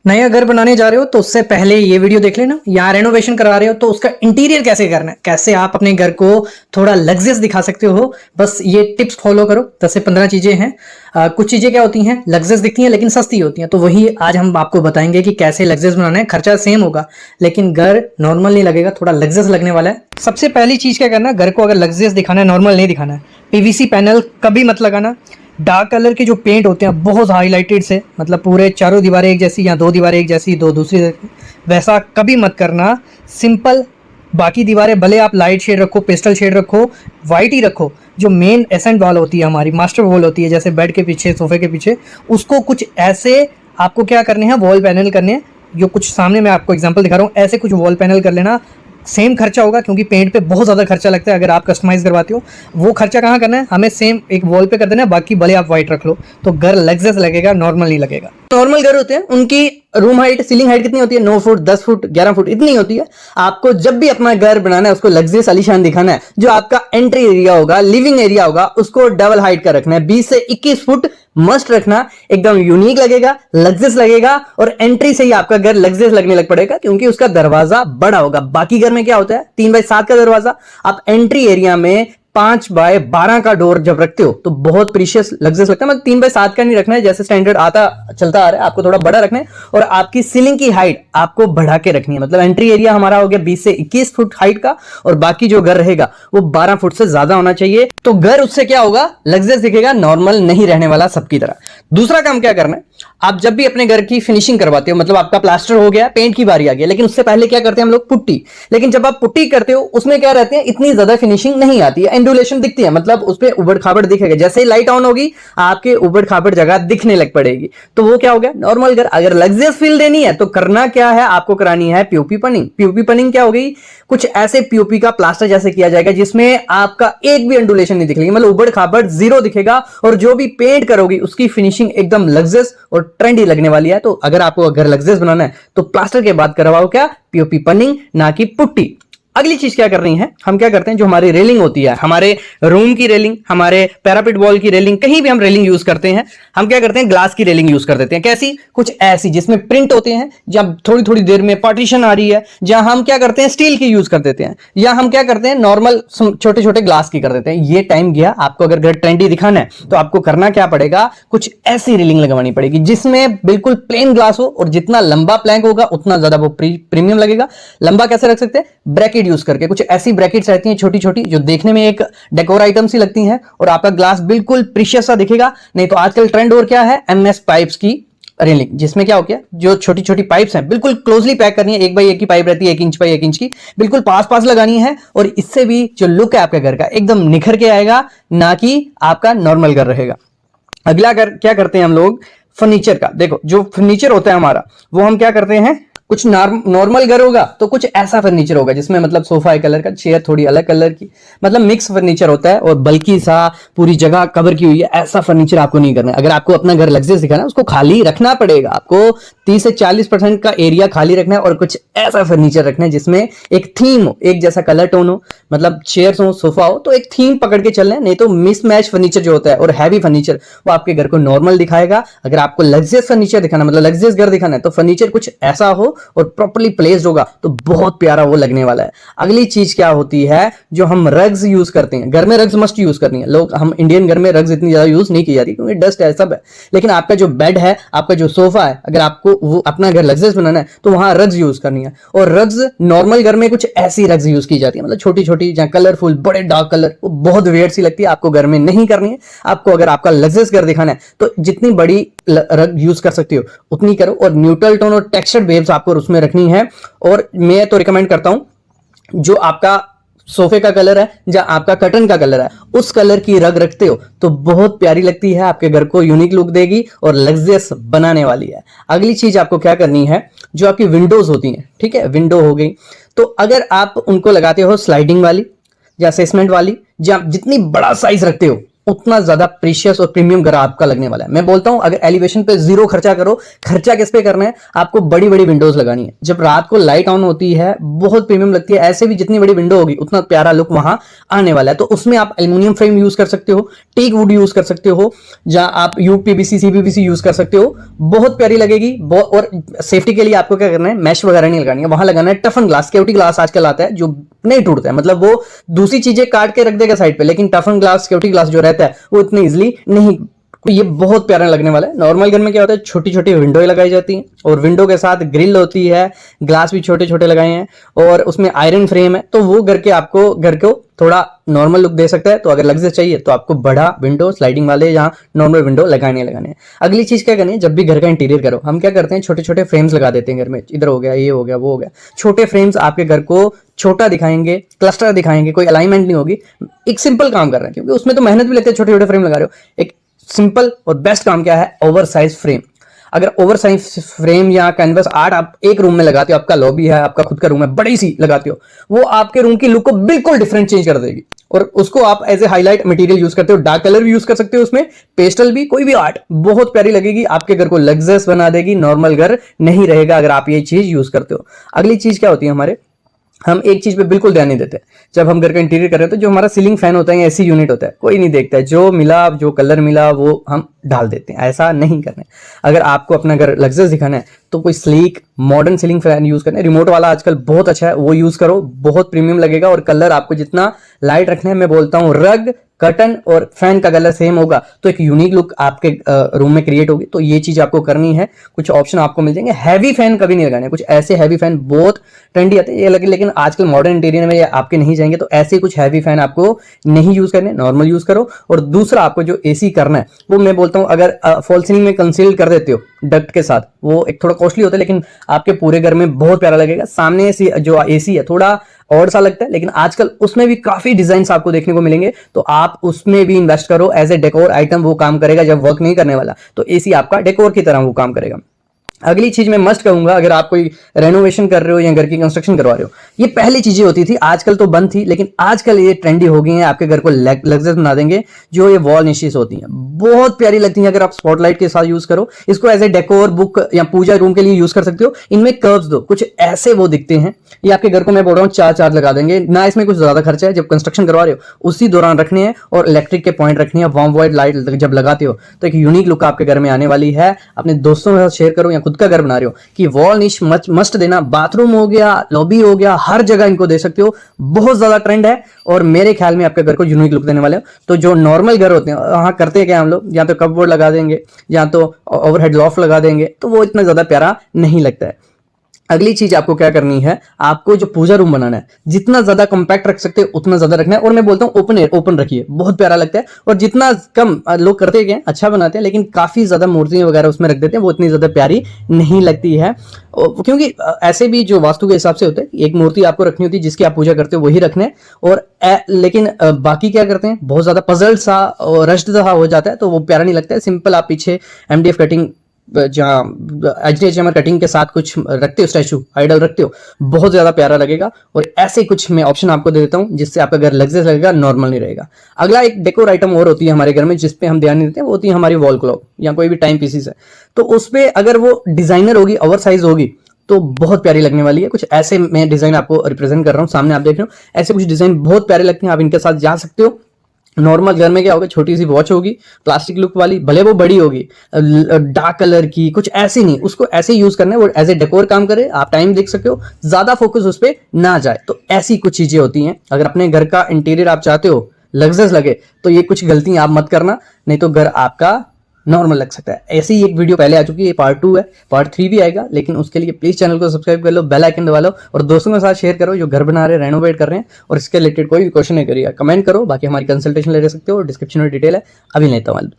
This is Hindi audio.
नया घर बनाने जा रहे हो तो उससे पहले ये वीडियो देख लेना। यहाँ रेनोवेशन करा रहे हो तो उसका इंटीरियर कैसे करना है, कैसे आप अपने घर को थोड़ा लग्जरियस दिखा सकते हो, बस ये टिप्स फॉलो करो। 10 से 15 चीजें हैं। कुछ चीजें क्या होती हैं, लग्जरियस दिखती हैं लेकिन सस्ती होती हैं, तो वही आज हम आपको बताएंगे कि कैसे लग्जरियस बनाना है। खर्चा सेम होगा लेकिन घर नॉर्मल नहीं लगेगा, थोड़ा लग्जरियस लगने वाला है। सबसे पहली चीज क्या करना है, घर को अगर लग्जरियस दिखाना है, नॉर्मल नहीं दिखाना है, पीवीसी पैनल कभी मत लगाना। डार्क कलर के जो पेंट होते हैं बहुत हाईलाइटेड से, मतलब पूरे चारों दीवारें एक जैसी या दो दीवारें एक जैसी, दो दूसरी, वैसा कभी मत करना। सिंपल, बाकी दीवारें भले आप लाइट शेड रखो, पेस्टल शेड रखो, वाइट ही रखो। जो मेन एसेंट वॉल होती है हमारी, मास्टर वॉल होती है, जैसे बेड के पीछे, सोफे के पीछे, उसको कुछ ऐसे आपको क्या करने हैं, वॉल पैनल करने हैं। जो कुछ सामने मैं आपको एग्जांपल दिखा रहा हूँ, ऐसे कुछ वॉल पैनल कर लेना। सेम खर्चा होगा क्योंकि पेंट पे बहुत ज़्यादा खर्चा लगता है अगर आप कस्टमाइज करवाते हो। वो खर्चा कहाँ करना है, हमें सेम एक वॉल पे कर देना है, बाकी भले आप वाइट रख लो, तो घर लग्जरियस लगेगा, नॉर्मल नहीं लगेगा। नॉर्मल घर होते हैं उनकी रूम हाइट, सीलिंग हाइट कितनी होती है, 9 फुट, 10 फुट, 11 फुट इतनी होती है। आपको जब भी अपना घर बनाना है, उसको लग्जरियस आलीशान दिखाना है, जो आपका एंट्री एरिया होगा, लिविंग एरिया होगा, उसको डबल हाइट का रखना है। 20 से 21 फुट मस्ट रखना, एकदम यूनिक लगेगा, लग्जरियस लगेगा, और एंट्री से ही आपका घर लग्जरियस लगने लग पड़ेगा क्योंकि उसका दरवाजा बड़ा होगा। बाकी घर में क्या होता है, 3x7 का दरवाजा, आप एंट्री एरिया में 5x12 का डोर जब रखते हो तो बहुत प्रीशियस लग्जरियस लगता है। मतलब 3x7 का नहीं रखना है, जैसे स्टैंडर्ड आता चलता आ रहा है, आपको थोड़ा बड़ा रखना है। और आपकी सीलिंग की हाइट आपको बढ़ा के रखनी है। मतलब एंट्री एरिया हमारा हो गया 20 से 21 फुट हाइट का, और बाकी जो घर रहेगा वो 12 फुट से ज्यादा होना चाहिए। तो घर उससे क्या होगा, लग्जरियस दिखेगा, नॉर्मल नहीं रहने वाला सबकी तरह। दूसरा काम क्या करना है, आप जब भी अपने घर की फिनिशिंग करवाते हो, मतलब आपका प्लास्टर हो गया, पेंट की बारी आ गई, लेकिन उससे पहले क्या करते हैं हम लोग, पुट्टी। लेकिन जब आप पुट्टी करते हो उसमें क्या रहते हैं, इतनी ज्यादा फिनिशिंग नहीं आती है, एंडुलेशन दिखती है, मतलब उस पर उबड़ खाबड़ दिखेगा। जैसे ही लाइट ऑन होगी आपके उबड़ खाबड़ जगह दिखने लग पड़ेगी, तो वो क्या हो गया, नॉर्मल घर। अगर लग्जरियस फील देनी है तो करना क्या है, आपको करानी है पीओपी पनिंग। पीओपी पनिंग क्या हो गई, कुछ ऐसे पीओपी का प्लास्टर जैसे किया जाएगा जिसमें आपका एक भी एंडुलेशन नहीं दिखेगी, मतलब उबड़ खाबड़ जीरो दिखेगा, और जो भी पेंट करोगी उसकी फिनिशिंग एकदम लग्जरियस और ट्रेंडी लगने वाली है। तो अगर आपको घर लग्जरियस बनाना है तो प्लास्टर के बाद करवाओ क्या, पीओपी पनिंग, ना कि पुट्टी। अगली चीज क्या कर रही है, हम क्या करते हैं, जो हमारी रेलिंग होती है, हमारे रूम की रेलिंग, हमारे पैरापिट वॉल की रेलिंग, कहीं भी हम रेलिंग यूज करते हैं, हम क्या करते हैं, ग्लास की रेलिंग यूज कर देते हैं। कैसी, कुछ ऐसी जिसमें प्रिंट होते हैं, जहां थोड़ी थोड़ी देर में पार्टीशन आ रही है, जहां हम क्या करते हैं, स्टील की यूज कर देते हैं, या हम क्या करते हैं, नॉर्मल छोटे छोटे ग्लास की कर देते हैं। ये टाइम गया। आपको अगर घर ट्रेंडी दिखाना है तो आपको करना क्या पड़ेगा, कुछ ऐसी रेलिंग लगवानी पड़ेगी जिसमें बिल्कुल प्लेन ग्लास हो, और जितना लंबा प्लैंक होगा उतना ज्यादा वो प्रीमियम लगेगा। लंबा कैसे रख सकते हैं, ब्रैकेट यूज करके। कुछ ऐसी ब्रैकेट्स रहती हैं छोटी छोटी, जो देखने में एक डेकोर आइटम सी लगती हैं, और आपका ग्लास बिल्कुल प्रीशियस सा दिखेगा। नहीं तो आजकल ट्रेंड और क्या है, एमएस पाइप्स की रेलिंग, जिसमें क्या हो गया, जो छोटी छोटी पाइप्स हैं बिल्कुल क्लोजली पैक करनी है। 1x1 की पाइप रहती है, 1 इंच बाई 1 इंच की, बिल्कुल पास पास लगानी है, और इससे भी जो लुक है आपके घर का एकदम निखर के आएगा, ना कि आपका नॉर्मल घर रहेगा। अगला क्या करते हैं हम लोग, फर्नीचर का। देखो, जो फर्नीचर होता है हमारा, वो हम क्या करते हैं, कुछ नॉर्मल घर होगा तो कुछ ऐसा फर्नीचर होगा जिसमें मतलब सोफा एक कलर का, चेयर थोड़ी अलग कलर की, मतलब मिक्स फर्नीचर होता है, और बल्कि सा पूरी जगह कवर की हुई है, ऐसा फर्नीचर आपको नहीं करना है। अगर आपको अपना घर लग्जरियस दिखाना है, उसको खाली रखना पड़ेगा। आपको 30 से 40% का एरिया खाली रखना है, और कुछ ऐसा फर्नीचर रखना है जिसमें एक थीम हो, एक जैसा कलर टोन हो, मतलब चेयर्स हो, सोफा हो, तो एक थीम पकड़ के चलना है। नहीं तो मिसमैच फर्नीचर जो होता है और हैवी फर्नीचर, वो आपके घर को नॉर्मल दिखाएगा। अगर आपको लग्जरियस फर्नीचर दिखाना, मतलब लग्जरियस घर दिखाना है, तो फर्नीचर कुछ ऐसा हो और प्रॉपर्ली प्लेस्ड होगा, तो बहुत प्यारा वो लगने वाला है। अगली चीज क्या होती है, जो हम रग्स यूज करते हैं घर में, रग्स मस्ट यूज करनी है। लोग, हम इंडियन घर में रग्स इतनी ज्यादा यूज नहीं की जाती क्योंकि डस्ट है, सब है, लेकिन आपका जो बेड है, आपका जो सोफा है, अगर आपको वो अपना घर लग्जरियस बनाना है तो वहां रग्स यूज करनी है। और रग्स नॉर्मल घर में कुछ ऐसी रग्स यूज की जाती है, मतलब छोटी छोटी, जहां कलरफुल, बड़े डार्क कलर, वो बहुत वियर्ड सी लगती है, आपको घर में नहीं करनी है। आपको अगर आपका लग्जरियस घर दिखाना है तो जितनी बड़ी रग यूज कर सकते हो उतनी करो, और न्यूट्रल टोन और टेक्सचर्ड वेव्स आपको उसमें रखनी है। और मैं तो रिकमेंड करता हूं, जो आपका सोफे का कलर है, जहां आपका कर्टन का कलर है, उस कलर की रग रखते हो तो बहुत प्यारी लगती है, आपके घर को यूनिक लुक देगी और लग्जरियस बनाने वाली है। अगली चीज आपको क्या करनी है, जो आपकी विंडोज होती हैं, ठीक है, विंडो हो गई, तो अगर आप उनको लगाते हो स्लाइडिंग वाली या असेसमेंट वाली, जहां जितनी बड़ा साइज रखते हो उतना ज्यादा प्रीशियस और प्रीमियम घर आपका लगने वाला है। मैं बोलता हूं अगर एलिवेशन पे जीरो खर्चा करो, खर्चा किस पे करना है, आपको बड़ी बड़ी विंडोज लगानी है। जब रात को लाइट ऑन होती है बहुत प्रीमियम लगती है, ऐसे भी जितनी बड़ी विंडो होगी उतना प्यारा लुक वहां आने वाला है। तो उसमें आप एल्यूमिनियम फ्रेम यूज कर सकते हो, टीक वुड यूज कर सकते हो, जहां आप यूपीवीसी सीपीवीसी यूज कर सकते हो, बहुत प्यारी लगेगी। और सेफ्टी के लिए आपको क्या करना है, मैश वगैरह नहीं लगानी है, वहां लगाना है टफन ग्लास, केवटी ग्लास आजकल आता है जो नहीं टूटता है, मतलब वो दूसरी चीजें काट के रख देगा साइड पे, लेकिन टफन ग्लास केवटी ग्लास जो रहता है वो इतनी इजिली नहीं। ये बहुत प्यारा लगने वाला है। नॉर्मल घर में क्या होता है, छोटी छोटी विंडो लगाई जाती हैं और विंडो के साथ ग्रिल होती है, ग्लास भी छोटे छोटे लगाए हैं और उसमें आयरन फ्रेम है, तो वो घर को थोड़ा नॉर्मल लुक दे सकता है। तो अगर लग्जरी चाहिए तो आपको बड़ा विंडो स्लाइडिंग वाले या नॉर्मल विंडो लगाने हैं। अगली चीज क्या करनी है, जब भी घर का इंटीरियर करो, हम क्या करते हैं, छोटे छोटे फ्रेम्स लगा देते हैं घर में, इधर हो गया, ये हो गया, वो हो गया। छोटे फ्रेम्स आपके घर को छोटा दिखाएंगे, क्लस्टर दिखाएंगे, कोई अलाइनमेंट नहीं होगी। एक सिंपल काम कर रहे हैं क्योंकि उसमें तो मेहनत भी लगती है, छोटे छोटे फ्रेम लगा रहे हो। एक सिंपल और बेस्ट काम क्या है, ओवर साइज फ्रेम। अगर ओवर साइज फ्रेम या कैनवस आर्ट आप एक रूम में लगाते हो, आपका लॉबी है, आपका खुद का रूम है, बड़ी सी लगाते हो, वो आपके रूम की लुक को बिल्कुल डिफरेंट चेंज कर देगी। और उसको आप as a highlight material use करते हो, डार्क कलर भी यूज कर सकते हो उसमें, पेस्टल भी, कोई भी आर्ट बहुत प्यारी लगेगी, आपके घर को लग्जरियस बना देगी, नॉर्मल घर नहीं रहेगा अगर आप ये चीज यूज करते हो। अगली चीज क्या होती है हमारे, हम एक चीज पे बिल्कुल ध्यान नहीं देते जब हम घर का इंटीरियर कर रहे हैं, तो जो हमारा सीलिंग फैन होता है या एसी यूनिट होता है, कोई नहीं देखता है, जो मिला, जो कलर मिला वो हम डाल देते हैं। ऐसा नहीं करना है। अगर आपको अपना घर लग्जरियस दिखाना है तो कोई sleek modern ceiling fan use करना है, रिमोट वाला आजकल बहुत अच्छा है, वो यूज करो, बहुत प्रीमियम लगेगा। और कलर आपको जितना लाइट रखना है, मैं बोलता हूँ रग, कर्टन और फैन का कलर सेम होगा तो एक यूनिक लुक आपके रूम में क्रिएट होगी। तो ये चीज आपको करनी है। कुछ ऑप्शन आपको मिल जाएंगे। हैवी फैन कभी नहीं लगाने, कुछ ऐसे हैवी फैन बहुत ट्रेंडी आते हैं ये लगे, लेकिन आजकल मॉडर्न इंटीरियर में ये आपके नहीं जाएंगे, तो ऐसे कुछ हैवी फैन आपको नहीं यूज करने, नॉर्मल यूज करो। और दूसरा आपको जो एसी करना है वो मैं बोलता हूँ, अगर फॉल सीलिंग में कंसील कर देते हो डक्ट के साथ, वो एक थोड़ा कॉस्टली होता है लेकिन आपके पूरे घर में बहुत प्यारा लगेगा। सामने से जो एसी है थोड़ा और सा लगता है, लेकिन आजकल उसमें भी काफी डिजाइन आपको देखने को मिलेंगे, तो आप उसमें भी इन्वेस्ट करो। एज ए डेकोर आइटम वो काम करेगा, जब वर्क नहीं करने वाला तो एसी आपका डेकोर की तरह वो काम करेगा। अगली चीज मैं मस्ट कहूंगा, अगर आप कोई रेनोवेशन कर रहे हो या घर की कंस्ट्रक्शन करवा रहे हो, ये पहले चीजें होती थी, आजकल तो बंद थी, लेकिन आजकल ये ट्रेंडी हो गई हैं, आपके घर को लग्जरियस बना देंगे। जो ये वॉल निशेस होती हैं बहुत प्यारी लगती हैं, अगर आप स्पॉटलाइट के साथ यूज करो, इसको एज ए डेकोर बुक या पूजा रूम के लिए यूज कर सकते हो। इनमें कर्व्स दो, कुछ ऐसे वो दिखते हैं, ये आपके घर को मैं बोल रहा हूँ चार लगा देंगे ना, इसमें कुछ ज्यादा खर्चा है। जब कंस्ट्रक्शन करवा रहे हो उसी दौरान रखने हैं, और इलेक्ट्रिक के पॉइंट रखने हैं, वार्म वाइट लाइट जब लगाते हो तो एक यूनिक लुक आपके घर में आने वाली है। अपने दोस्तों के साथ शेयर करो या खुद का घर बना रहे हो कि वॉल निश मस्ट देना, बाथरूम हो गया, लॉबी हो गया, हर जगह इनको दे सकते हो, बहुत ज्यादा ट्रेंड है और मेरे ख्याल में आपके घर को यूनिक लुक देने वाले हो। तो जो नॉर्मल घर होते हैं वहां करते हैं क्या हम लोग, या तो कपबोर्ड लगा देंगे या तो ओवरहेड लॉफ्ट लगा देंगे, तो वो इतना ज्यादा प्यारा नहीं लगता है। अगली चीज आपको क्या करनी है, आपको जो पूजा रूम बनाना है जितना ज्यादा कॉम्पैक्ट रख सकते हैं उतना ज्यादा रखना है। और मैं बोलता हूँ ओपन एयर ओपन रखिए, बहुत प्यारा लगता है। और जितना कम लोग करते हैं अच्छा बनाते हैं, लेकिन काफी ज्यादा मूर्तियां वगैरह उसमें रख देते हैं, वो इतनी ज्यादा प्यारी नहीं लगती है। क्योंकि ऐसे भी जो वास्तु के हिसाब से होता है, एक मूर्ति आपको रखनी होती है जिसकी आप पूजा करते हो वही रखने, और लेकिन बाकी क्या करते हैं, बहुत ज्यादा पजल सा और रश्ड सा हो जाता है, तो वो प्यारा नहीं लगता है। सिंपल आप पीछे MDF कटिंग जहाँ HDHMR कटिंग के साथ कुछ रखते हो, स्टैचू आइडल रखते हो, बहुत ज्यादा प्यारा लगेगा। और ऐसे कुछ मैं ऑप्शन आपको दे देता हूँ जिससे आपका घर लग्जरियस लगेगा, नॉर्मल नहीं रहेगा। अगला एक डेकोर आइटम और होती है हमारे घर में जिसपे हम ध्यान नहीं देते, वो होती है हमारी वॉल क्लॉक या कोई भी टाइम पीसीस है। तो उसपे अगर वो डिजाइनर होगी, ओवर साइज होगी, तो बहुत प्यारी लगने वाली है। कुछ ऐसे मैं डिजाइन आपको रिप्रेजेंट कर रहा हूँ, सामने आप देख रहे हो, ऐसे कुछ डिजाइन बहुत प्यारे लगते हैं, आप इनके साथ जा सकते हो। नॉर्मल घर में क्या होगा, छोटी सी वॉच होगी प्लास्टिक लुक वाली, भले वो बड़ी होगी, डार्क कलर की, कुछ ऐसी नहीं, उसको ऐसे यूज करना है, वो एज ए डेकोर काम करे, आप टाइम देख सकते हो, ज्यादा फोकस उस पर ना जाए। तो ऐसी कुछ चीजें होती हैं। अगर अपने घर का इंटीरियर आप चाहते हो लग्जरियस लगे तो ये कुछ गलतियां आप मत करना, नहीं तो घर आपका नॉर्मल लग सकता है। ऐसी ही एक वीडियो पहले आ चुकी है, पार्ट 2 है, पार्ट 3 भी आएगा, लेकिन उसके लिए प्लीज चैनल को सब्सक्राइब कर लो, बेल आइकन दबा लो और दोस्तों के साथ शेयर करो जो घर बना रहे हैं, रेनोवेट कर रहे हैं। और इसके रिलेटेड कोई भी क्वेश्चन नहीं करिएगा, कमेंट करो, बाकी हमारी कंसल्टेशन ले सकते हो, डिस्क्रिप्शन में डिटेल है। अभी लेता हूँ।